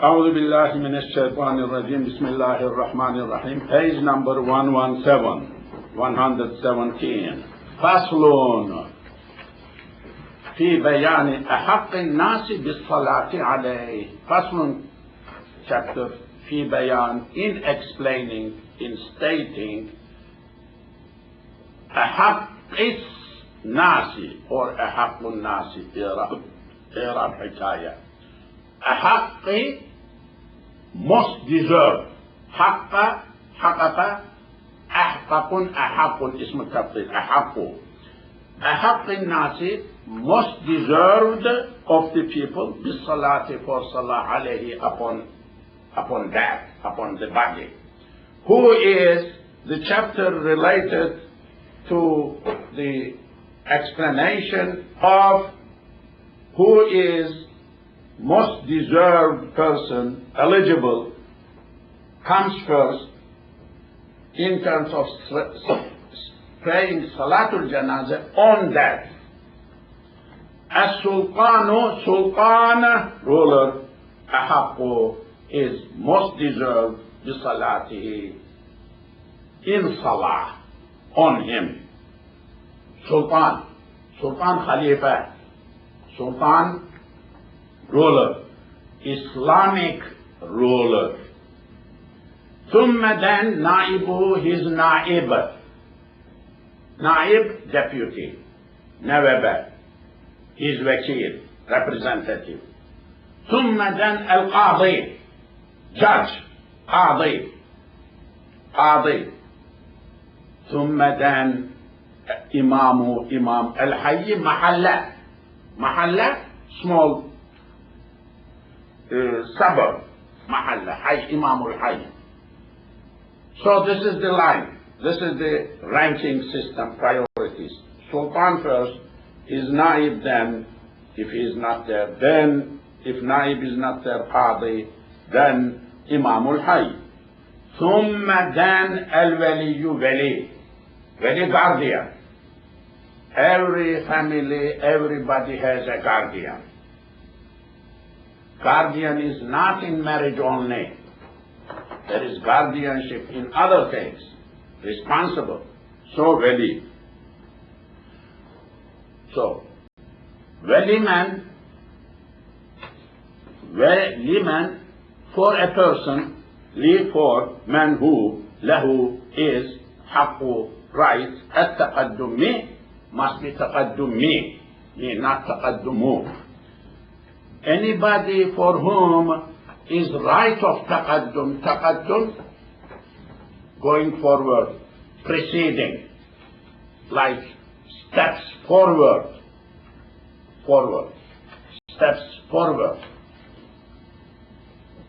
أعوذ بالله من الشيطان الرجيم بسم الله الرحمن الرحيم page number 117 فصل في بيان أحق الناس بالصلاة عليه. فصل chapter في بيان in explaining, in stating أحق الناس or أحق الناس إعراب حكاية. أحق most deserved. حق حقق أحقق أحق اسم التفضيل أحق. أحق الناس most deserved of the people بالصلاة for salah عليه upon that, upon the body. Who is the chapter related to the explanation of who is most deserved person eligible comes first in terms of praying Salatul Janazah on that. As-Sultanu, Sultan, ruler, Ahaqqu is most deserved bisalatihi in Salah on him. Sultan, Sultan Khalifa, Sultan ruler, Islamic ruler. ثم then نائبه, his naib. Naib, deputy. Nawaba, his wakil, representative. ثم then al-qadi, judge, qadi. ثم then imam al-hayy, mahalla, small suburb, mahalla, imam al-hayy. So this is the line. This is the ranking system, priorities. Sultan first, is naib then, if he is not there, then if naib is not there, qadi, then imam al-hayy. ثم then al-wali, wali guardian. Every family, everybody has a guardian. Guardian is not in marriage only. There is guardianship in other things. Responsible. So wali. So waliman for a person, li for man who, lahu is, haqqu right, at-taqaddum must be taqaddum not taqaddumu. Anybody for whom is right of taqaddum, going forward, preceding, like steps forward, steps forward.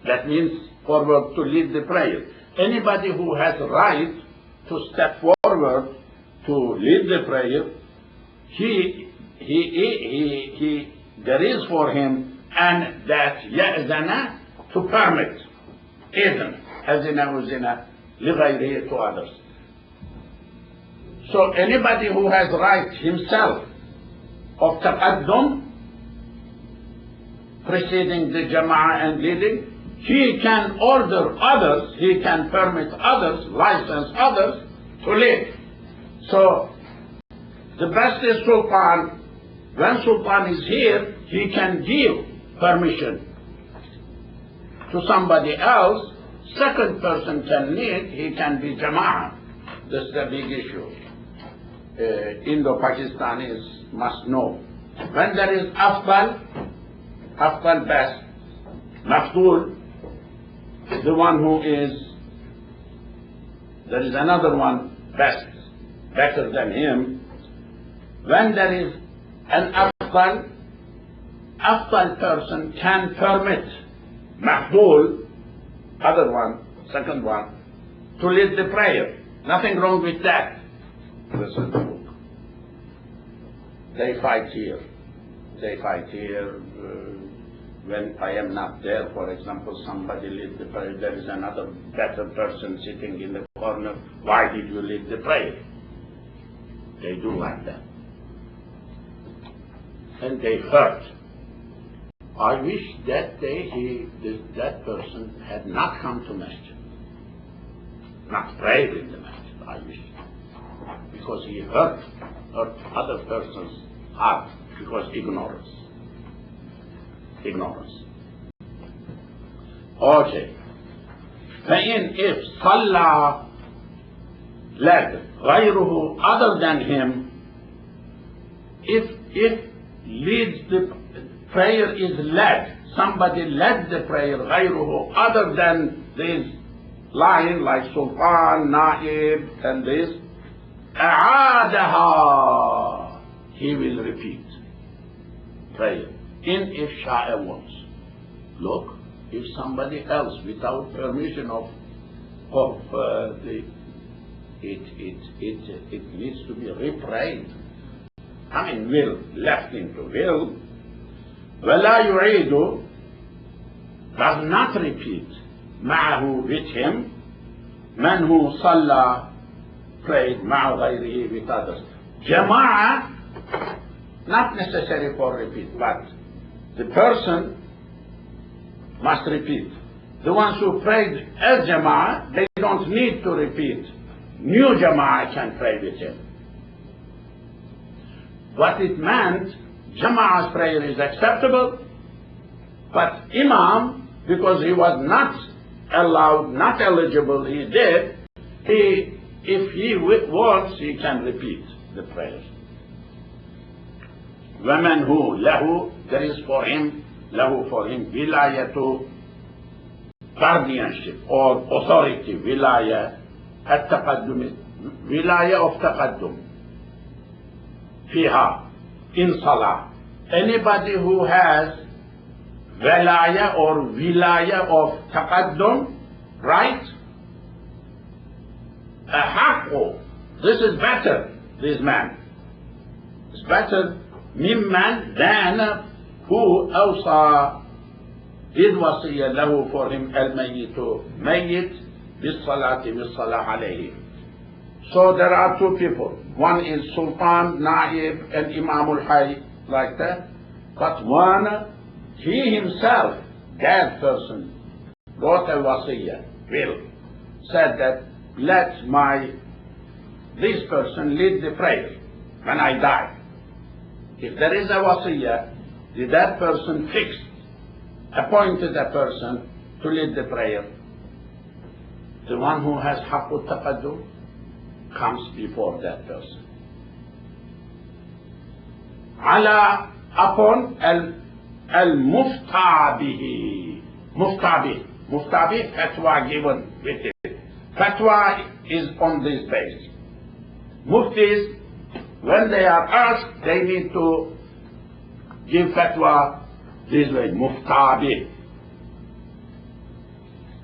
That means forward to lead the prayer. Anybody who has right to step forward to lead the prayer, there is for him and that ya'zana, to permit, izn, azina uzina, lighayrihi, to others. So anybody who has right himself of taqaddum, preceding the jama'ah and leading, he can order others, he can permit others, license others to lead. So the best is Sultan. When Sultan is here, he can give permission to somebody else. Second person can lead, he can be jama'ah. This is the big issue. Indo-Pakistanis must know. When there is afdal best, mafdul, the one who is, there is another one best, better than him. When there is an afdal person can permit mafdul, other one, second one, to lead the prayer. Nothing wrong with that. This is the book. They fight here. When I am not there, for example, somebody lead the prayer, there is another better person sitting in the corner. Why did you lead the prayer? They do like that. And they hurt. I wish that day that person had not come to masjid, not prayed in the masjid. I wish, because he hurt other person's heart because ignorance. Okay. If صلى led غيره other than him, if leads the prayer is led, somebody led the prayer غيره other than this line like Sultan, Naib and this, أعادها, he will repeat prayer if Sha'a wants. Look, if somebody else without permission of it needs to be reprayed. I mean, will, left into will. ولا يعيد, does not repeat, معه with him, من هو صلى, prayed, مع غيره, with others. Jama'ah, not necessary for repeat, but the person must repeat. The ones who prayed as Jama'ah, they don't need to repeat. New Jama'ah can pray with him. What it meant, Jama'ah's prayer is acceptable, but Imam, because he was not allowed, not eligible, he did, if he wants, he can repeat the prayer. وَمَنْ هُ لَهُ, there is for him, له for him, wilayatu, guardianship or authority, wilaya, التقدم, wilaya of taqaddum, fiha, in salah. Anybody who has wilaya or wilaya of taqaddum, right? أحق, this is better, this man. It's better, ممن than who أوصى did wasiyya له for him الميت ميت بالصلاة عليه. So there are two people. One is Sultan, Naib, and Imam al-Hayy, like that. But one, he himself, that person, wrote a wasiyya, will, said that let this person lead the prayer when I die. If there is a wasiyya, that person appointed a person to lead the prayer. The one who has haqqut taqaddum comes before that person. Ala, upon al-mufta bihi. Mufta bih, fatwa given with it. Fatwa is on this base. Muftis, when they are asked, they need to give fatwa this way, mufta bih.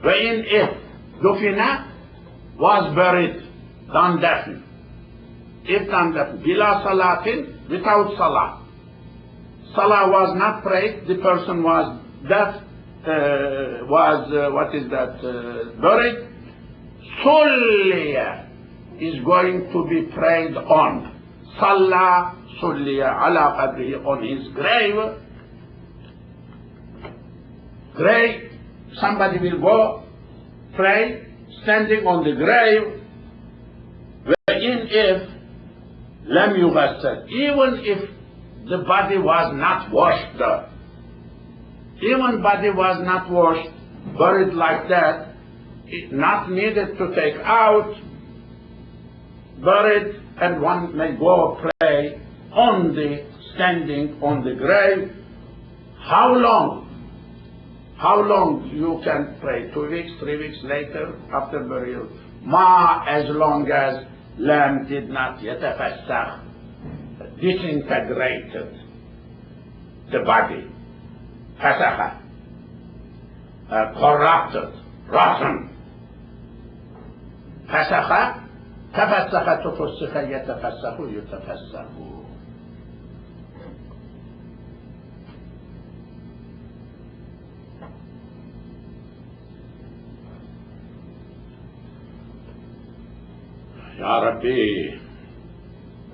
Wherein if dufina was buried, done deafen. If done deafen, bila salatin, without salah. Salah was not prayed, the person was deaf, buried. Sulliya is going to be prayed on. Salla sulliya ala qadrihi, on his grave. Somebody will go pray standing on the grave, wherein if lam yughassal, even if the body was not washed, buried like that, it not needed to take out, buried, and one may go pray standing on the grave. How long you can pray? 2 weeks, 3 weeks later, after burial. As long as lamb did not yatafassakh, disintegrated the body, fasakha, corrupted, rotten. Fasakha, tafassakha tufassakha, yatafassahu yutafassahu. Ya Rabbi.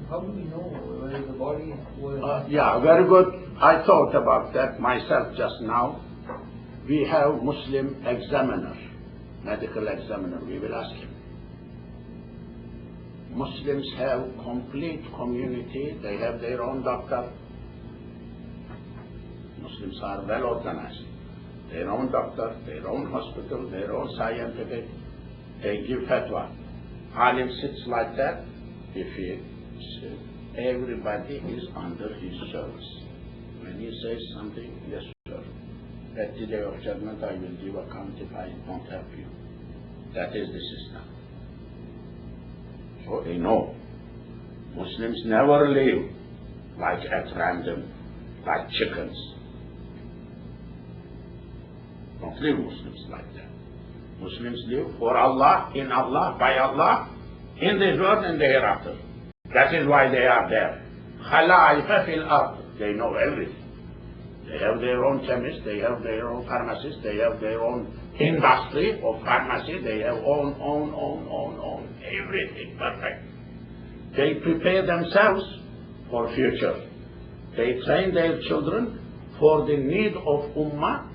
How do we know whether the body was... Yeah, very good. I thought about that myself just now. We have Muslim examiner, medical examiner. We will ask him. Muslims have complete community. They have their own doctor. Muslims are well organized. Their own doctor, their own hospital, their own scientific. They give fatwa. Alim sits like that. If he sits, everybody is under his service. When he says something, yes, sir. At the day of judgment, I will give account if I don't help you. That is the system. So they know. Muslims never live like at random, like chickens. Don't live Muslims like that. Muslims live for Allah, in Allah, by Allah, in this world and the hereafter. That is why they are there. Khalaifa fil ard. They know everything. They have their own chemists, they have their own pharmacists, they have their own industry of pharmacy, they have own, everything perfect. They prepare themselves for future. They train their children for the need of Ummah,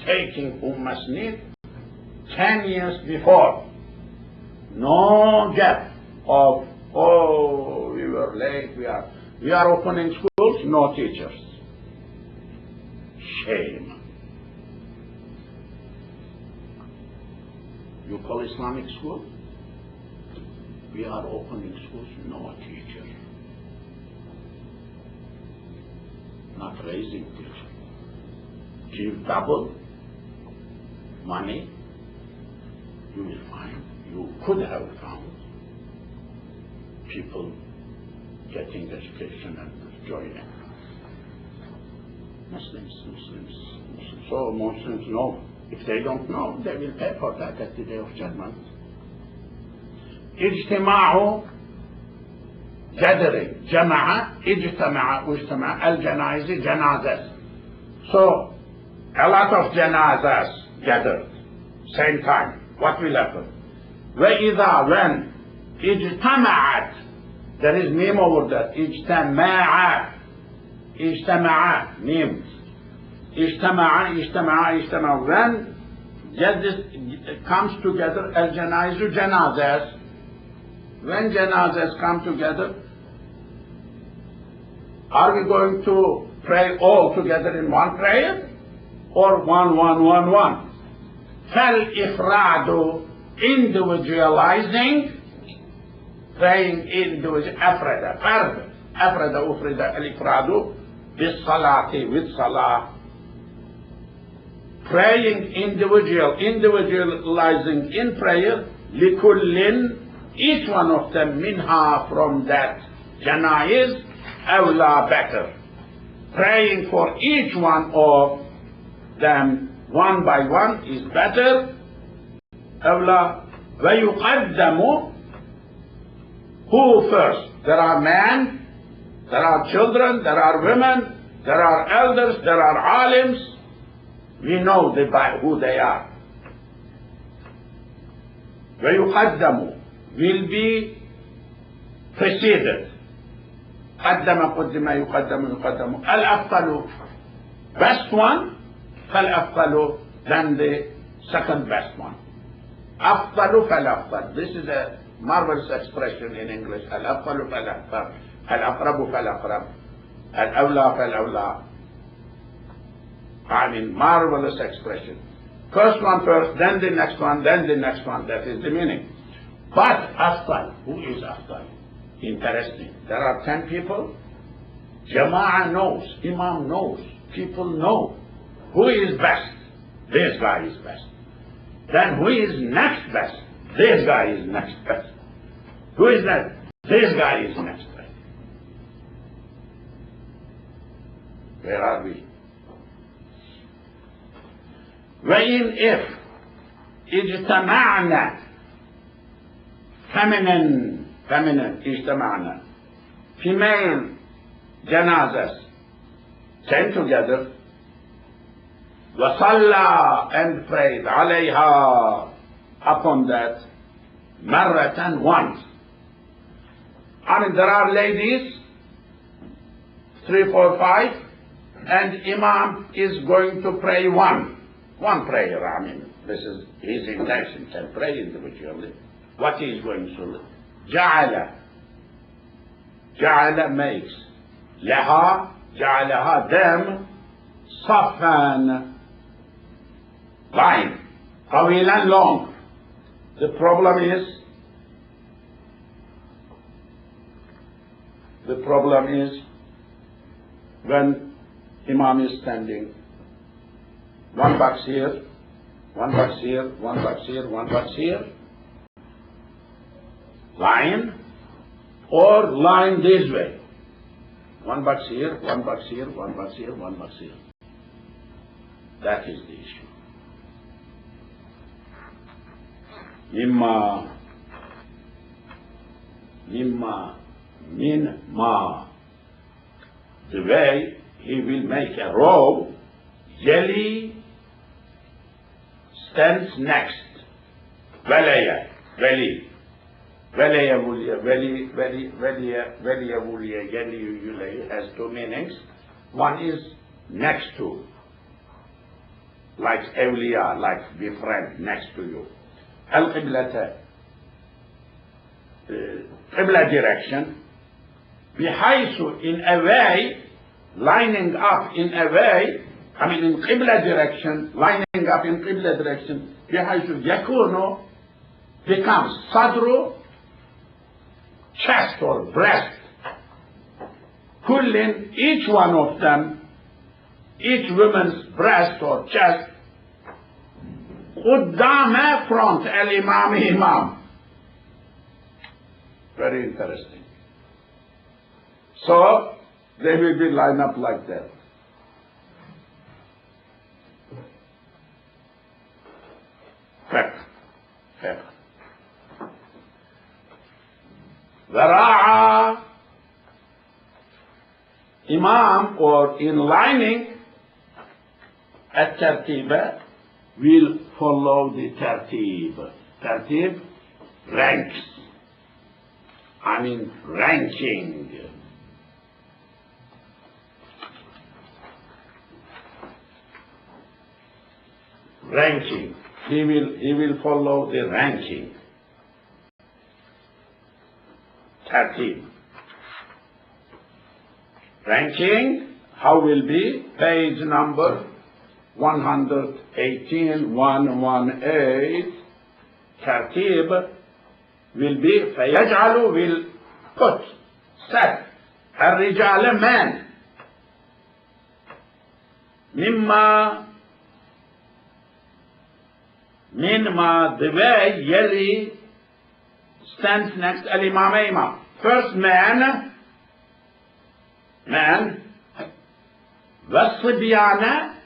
taking Ummah's need 10 years before. No gap of, oh, we were late, we are opening schools, no teachers. Shame. You call Islamic school? We are opening schools, no teacher. Not raising teacher. Give double money, you will find, you could have found people getting education and joining. Muslims. So Muslims know. If they don't know, they will pay for that at the day of judgment. اجتماع gathering, جمع, اجتمع, الجنائز, janazas. So a lot of janazas gathered same time. What will happen? وإذا when اجتمعت, there is meme over that. اجتمع meme. اجتمع when comes together الجنائز janazas. When janazas come together, are we going to pray all together in one prayer? Or one? فالإفراد, individualizing, praying individual, أفرد أفرد الإفراد بالصلاة with salah, praying individualizing in prayer, لكل, each one of them, minha, from that janaiz, awla, better. Praying for each one of them one by one is better. Awla. ويقدم, who first? There are men, there are children, there are women, there are elders, there are alims. We know who they are. ويقدم will be preceded. قدم يقدم الأفضل, best one, فالأفضل, then the second best one. أفضل فالأفضل. This is a marvelous expression in English. الأفضل فالأفضل, الأقرب فالأقرب, الأولى فالأولى. I mean, marvelous expression. First one first, then the next one, then the next one. That is the meaning. But Afdal, who is Afdal? Interesting. There are 10 people. Jama'ah knows, Imam knows, people know. Who is best? This guy is best. Then who is next best? This guy is next best. Who is next? This guy is next best. Where are we? وإن if اجتمعنا, feminine اجتمعنا, female janazas came together, وصلى and prayed عليها, upon that, مرة, once. I mean, there are ladies, 3, 4, 5, and Imam is going to pray one prayer. I mean, this is his intention, can pray individually. What he is going to do? Ja'ala makes. Ja'alaha them, safan, line, tawilan, long. The problem is when Imam is standing, one box here, one box here, one box here, one box here, line, or line this way. One box here, one box here, one box here, one box here. That is the issue. Min ma. The way he will make a row, Yeli stands next. Velaya, Veli. Velaya Vulia, Yeli has two meanings. One is next to, like Evliya, like be friend, next to you. Al-Qiblata, Qibla direction, bihaysu, in a way, lining up in a way, I mean in Qibla direction, lining up in Qibla direction, bihaysu yakunu, becomes sadru, chest or breast, kullin, each one of them, each woman's breast or chest, قدام front imam. Very interesting. So they will be lined up like that. Fiqh. Zara'a, Imam, or in lining, at-tartiba, will follow the tartib. Tartib, ranks. I mean ranking. Ranking. He will follow the ranking. Tartib. Ranking, how will be? Page number 118, 118. Tartib will be, فيجعل will put, set, الرجال man, مما the way يلي stands next الإمام imam. First man, والصبيان,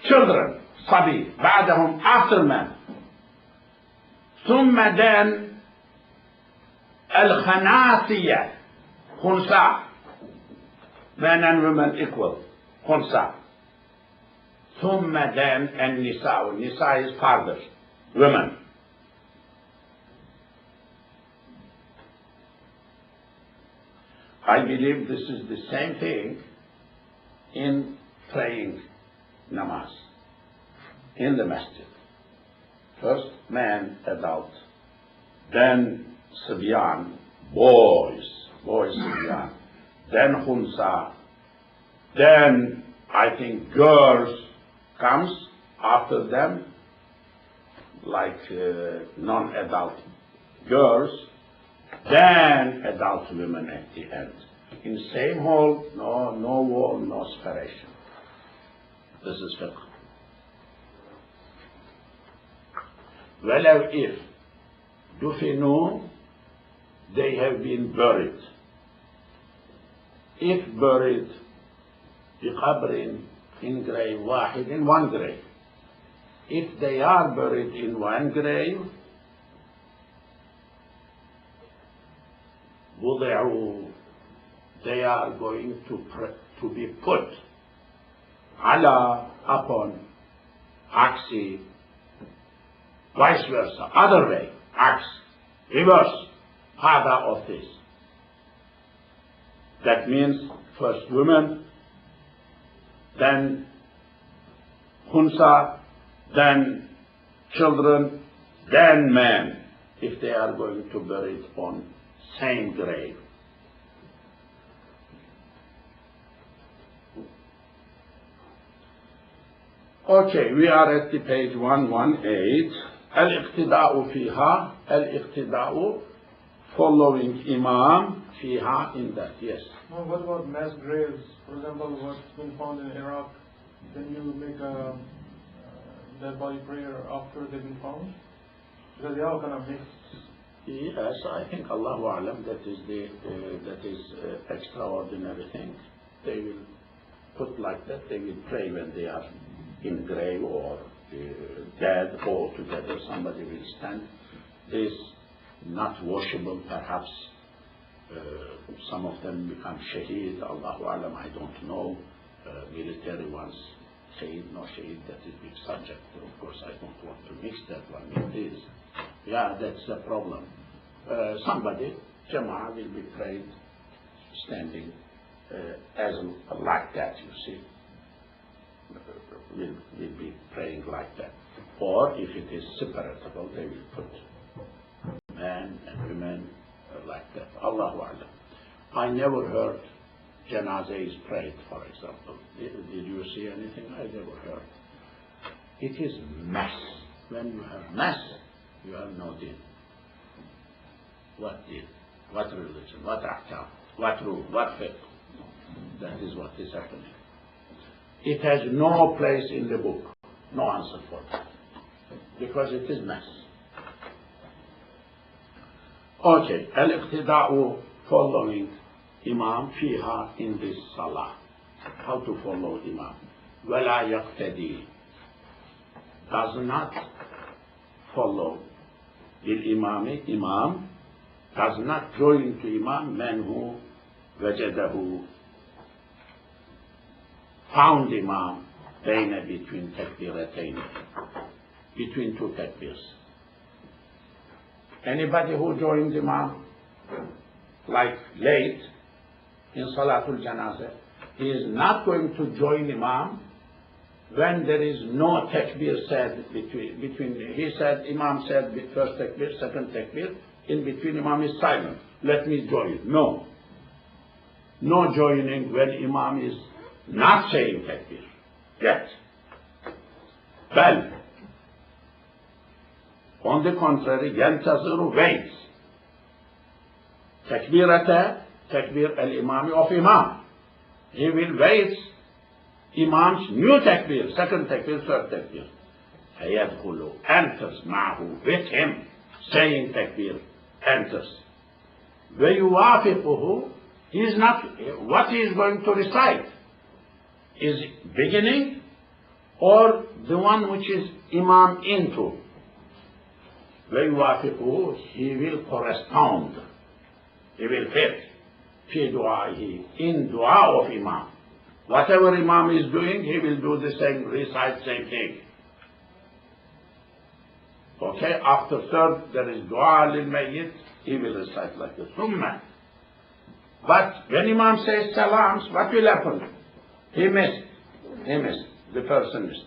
children, صبي, بعدهم after man. ثم then الخناثية, خنثى, men and women equal, خنثى. ثم then النساء, النساء is fathers, women. I believe this is the same thing in praying namaz in the masjid. First man, adult, then Sibyan, boys, Sibyan, then Khunsa, then I think girls comes after them, like non-adult girls, then adult women at the end. In same hall, no wall, no separation. This is fiqh. Well, if dufinu, they have been buried. If buried بقبر, in grave واحد, in one grave. If they are buried in one grave, وضعوا, they are going to be put على, upon, عكسي, vice versa, other way, عكس, reverse, هذا of this. That means first women, then khunsa, then children, then men, if they are going to bury it on same grave. Okay, we are at the page 118. Al-iqtida'u fiha, al-iqtida'u, following Imam, fiha, in that, yes. Now, what about mass graves? For example, what's been found in Iraq, then you make a dead body prayer after they've been found? Because they all kind of mix. Yes, I think Allahu A'lam, that is extraordinary thing. They will put like that, they will pray when they are in grave or dead, all together, somebody will stand. This not washable, perhaps some of them become shaheed, Allahu A'lam, I don't know. Military ones, shaheed, no shaheed, that is big subject. Of course, I don't want to mix that one with this. Yeah, that's the problem. Somebody, Jama'ah, will be prayed standing as like that, you see. Will be praying like that. Or if it is separatable, they will put men and women like that. Allahu A'lam. I never heard janazah is prayed, for example. Did you see anything? I never heard. It is mass. When you have mass, you have no deen. What deen? What religion? What ahkam? What rule? What faith? That is what is happening. It has no place in the book. No answer for that. Because it is mass. Okay. Al-iqtida'u, following Imam, fiha, in this salah. How to follow Imam? Wala yaqtadi, does not follow bil-imami, Imam, does not join to Imam, man who wajadahu, found Imam, bayna, between takbiratayn, between two takbirs. Anybody who joins Imam, like late, in Salatul Janazah, he is not going to join Imam when there is no takbir said between. He said, Imam said first takbir, second takbir, in between Imam is silent. Let me join. No. No joining when Imam is not saying takbir yet. Well, on the contrary, yantaziru, waits. Takbir al-imami of Imam. He will wait Imam's new takbir, second takbir, third takbir. Fayadkhulu, enters ma'hu, with him, saying takbir, enters. وَيُوَافِقُهُ, he is not, what he is going to recite is beginning or the one which is Imam into. وَيُوَافِقُهُ, he will correspond, he will fit. في دعائه, in dua of Imam. Whatever Imam is doing, he will do the same, recite same thing. Okay, after third, there is dua lil mayyit, he will recite like this. Summa. But when Imam says salams, what will happen? He missed. The person missed.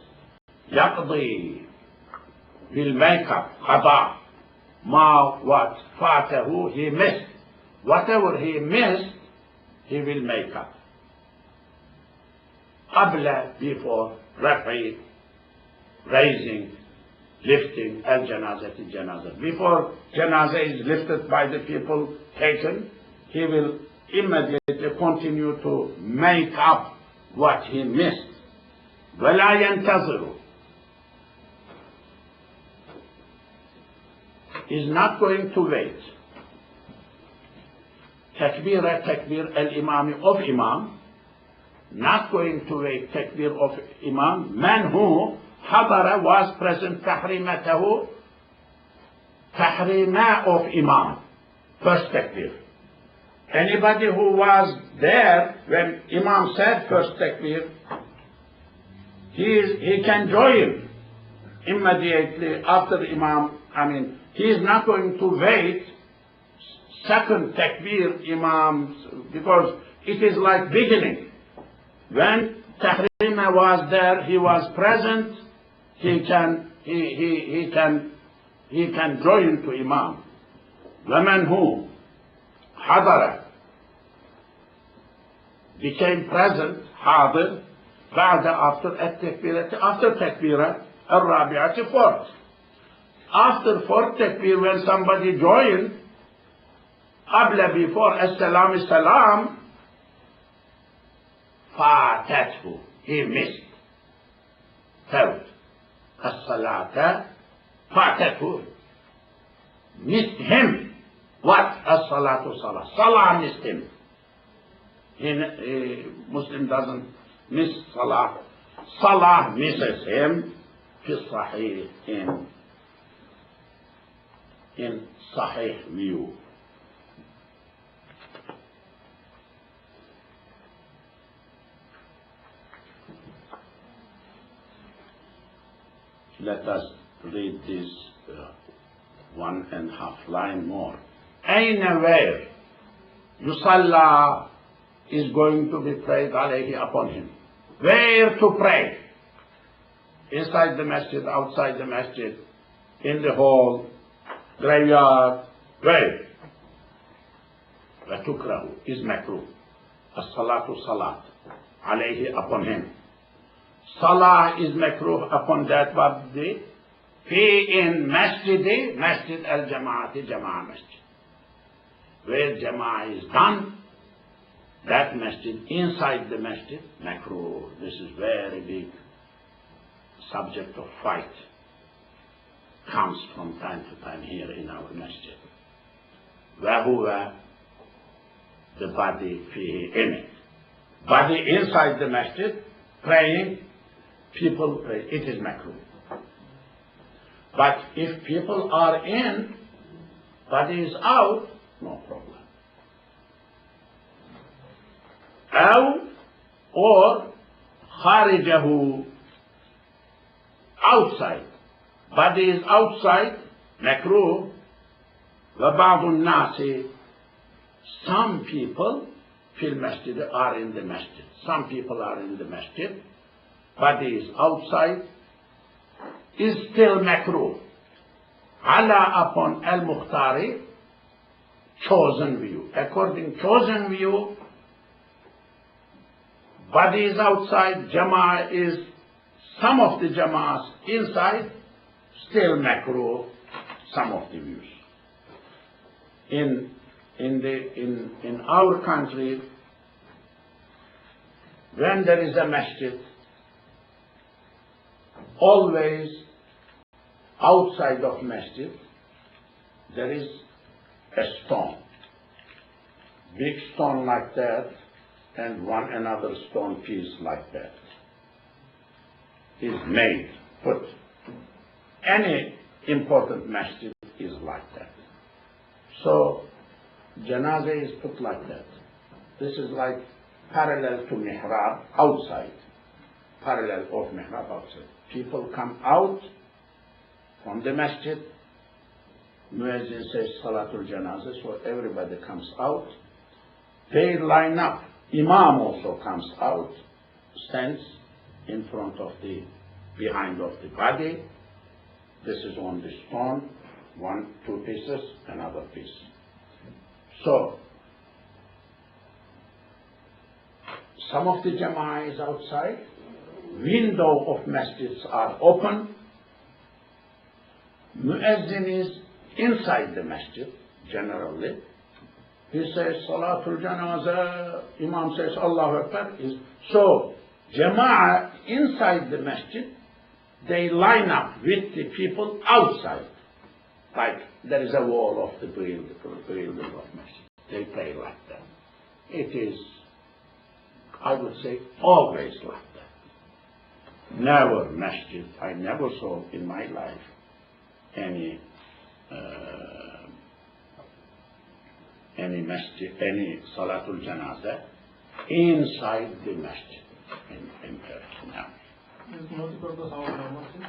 Yaqdi, will make up, qada, ma, what, fatahu, he missed. Whatever he missed, he will make up. Qabla, before, rafi, raising, lifting, al-janazati, janazah. Before janazah is lifted by the people taken, he will immediately continue to make up what he missed. وَلَا يَنْتَظِرُ, is not going to wait. Takbir al-imami of Imam, not going to wait takbir of Imam, man who hadara, was present, tahrimatahu, tahrima of Imam, first takbir. Anybody who was there when Imam said first takbir, he can join immediately after the Imam. He is not going to wait second takbir Imam, because it is like beginning. When Tahrima was there, he was present, he can join to Imam. ومن who حضر became present حاضر بعد after تكبيرة الرابعة fourth. After fourth takbir, when somebody joined, before السلام السلام, فاتته, he missed. Third, الصلاة فاتته, missed him. What? الصلاة صلاة. Salah missed him. Muslim doesn't miss Salah. Salah misses him. في الصحيح, in Sahih view. Let us read this 1.5 line more. Anywhere Yusalla is going to be prayed alayhi upon him. Where to pray? Inside the masjid, outside the masjid, in the hall, graveyard, where? وَتُكْرَهُ is makruh. As-salatu salat alayhi upon him. Salah is makruh upon that body. In masjid al-jama'ati, jama'ah masjid. Where jama'ah is done, that masjid, inside the masjid, makruh. This is very big subject of fight. Comes from time to time here in our masjid. وَهُوَ the body فيه in it. Body inside the masjid, praying, people pray. It is makruh. But if people are in, body is out, no problem. Or خارجه, outside. Body is outside, makruh. وَبَعْضُ النَّاسِ, some people fil masjid are in the masjid. Some people are in the masjid. Body is outside, is still makruh. Ala upon al-Mukhtari, chosen view. According chosen view, body is outside, jama'ah is, some of the jama'ahs inside, still makruh, some of the views. In our country, when there is a masjid, always outside of masjid, there is a stone, big stone like that, and another stone piece like that is made, put. Any important masjid is like that. So, janazah is put like that. This is like parallel to mihrab outside. Parallel of mihrab outside. People come out from the masjid. Muezzin says Salatul Janazah, so everybody comes out. They line up. Imam also comes out, stands in front of behind of the body. This is on the stone, 2 pieces, another piece. So, some of the jama'ah is outside, window of masjids are open, muezzin is inside the masjid, generally. He says, Salatul Janazah, Imam says, Allahu Akbar. So, jama'ah inside the masjid, they line up with the people outside. Like there is a wall of the building of masjid. They pray like that. It is, I would say, always like that. Never masjid, I never saw in my life any masjid, any Salatul Janazah inside the masjid in Turkey now. Is multi-purpose hall a masjid?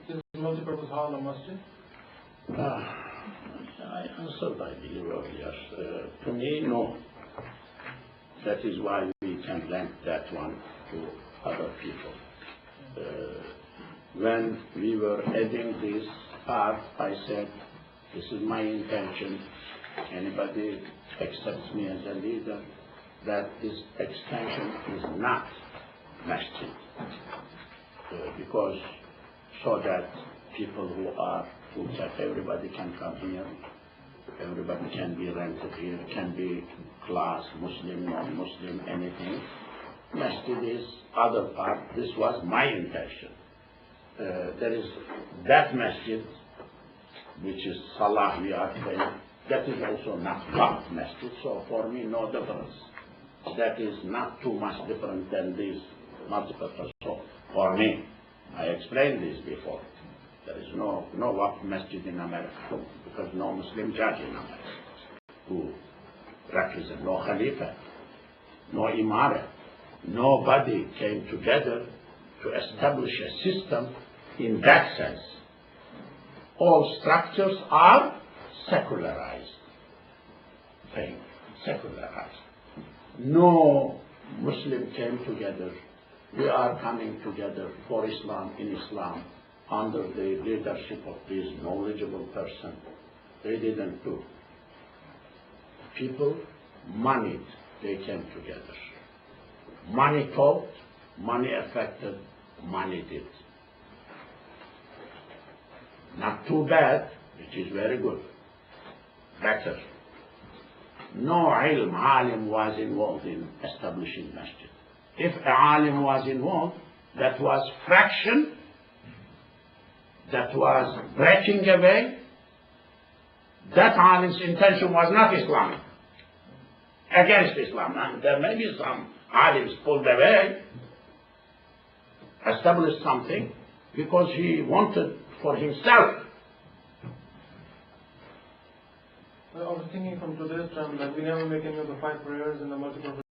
Is multi-purpose hall a masjid? I answered, I believe, earlier. To me, no. That is why we can link that one to other people. When we were adding this part, I said, this is my intention. Anybody accepts me as a leader, that this extension is not masjid. Because so that people everybody can come here, everybody can be rented here, can be class, Muslim, non-Muslim, anything. Masjid is other part. This was my intention. There is that masjid, which is Salah we are saying, that is also not Waqf masjid, so for me no difference. That is not too much different than this multiple. So for me, I explained this before. There is no Waqf masjid in America, because no Muslim judge in America who represent, no Khalifa, no Imara. Nobody came together to establish a system in that sense. All structures are secularized. Secularized. No Muslim came together. We are coming together for Islam, in Islam, under the leadership of this knowledgeable person. They didn't do. People moneyed, they came together. Money taught, money affected, money did. Not too bad, which is very good. Better. No alim was involved in establishing masjid. If a alim was involved, that was fraction, that was breaking away. That alim's intention was not Islamic, against Islam. And there may be some alims pulled away, established something, because he wanted for himself. I was thinking from today's time that we never make any of the 5 prayers in the multiple